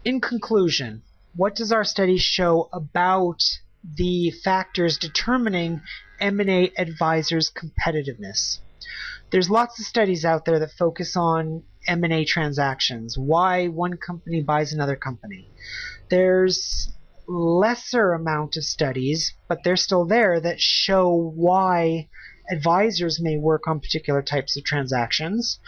In conclusion, what does our study show about the factors determining M&A advisors' competitiveness? There's lots of studies out there that focus on M&A transactions, why one company buys another company. There's lesser amount of studies, but they're still there, that show why advisors may work on particular types of transactions.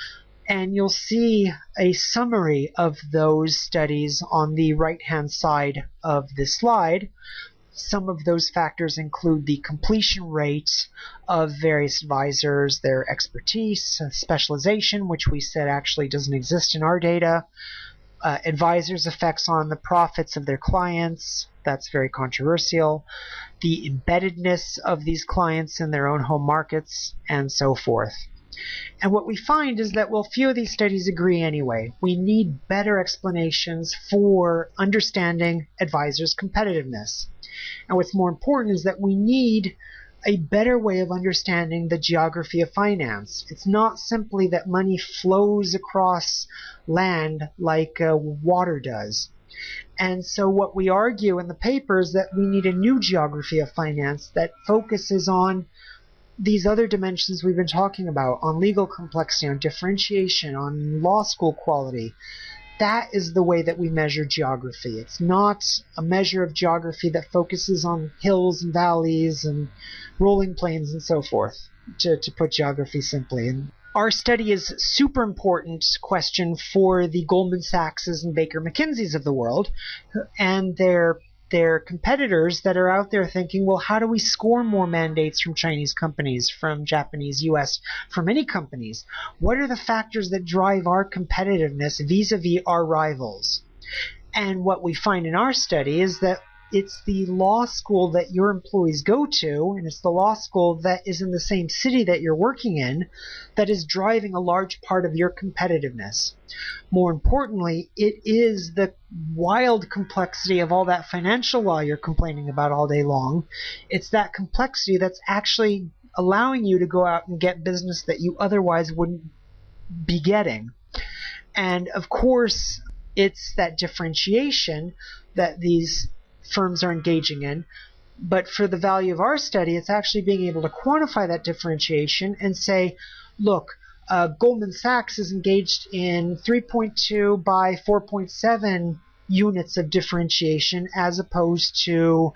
And you'll see a summary of those studies on the right-hand side of this slide. Some of those factors include the completion rate of various advisors, their expertise, specialization, which we said actually doesn't exist in our data, advisors' effects on the profits of their clients, that's very controversial, the embeddedness of these clients in their own home markets, and so forth. And what we find is that, well, few of these studies agree anyway. We need better explanations for understanding advisors' competitiveness. And what's more important is that we need a better way of understanding the geography of finance. It's not simply that money flows across land like water does. And so what we argue in the paper is that we need a new geography of finance that focuses on these other dimensions we've been talking about, on legal complexity, on differentiation, on law school quality. That is the way that we measure geography. It's not a measure of geography that focuses on hills and valleys and rolling plains and so forth, to put geography simply. And our study is a super important question for the Goldman Sachs's and Baker McKenzie's of the world, and their competitors that are out there thinking, well, how do we score more mandates from Chinese companies, from Japanese, US, from any companies? What are the factors that drive our competitiveness vis-a-vis our rivals? And what we find in our study is that it's the law school that your employees go to, and it's the law school that is in the same city that you're working in, that is driving a large part of your competitiveness. More importantly, it is the wild complexity of all that financial law you're complaining about all day long. It's that complexity that's actually allowing you to go out and get business that you otherwise wouldn't be getting. And of course, it's that differentiation that these firms are engaging in. But for the value of our study, it's actually being able to quantify that differentiation and say, look, Goldman Sachs is engaged in 3.2 by 4.7 units of differentiation, as opposed to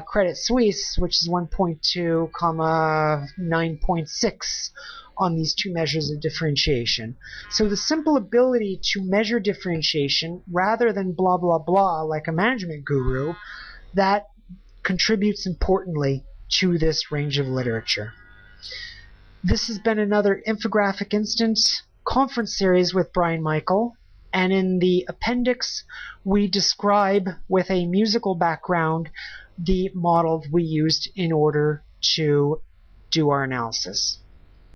Credit Suisse, which is 1.2, 9.6 on these two measures of differentiation. So the simple ability to measure differentiation rather than blah, blah, blah like a management guru, that contributes importantly to this range of literature. This has been another Infographic Instant conference series with Bryane Michael, and in the appendix we describe with a musical background the model we used in order to do our analysis.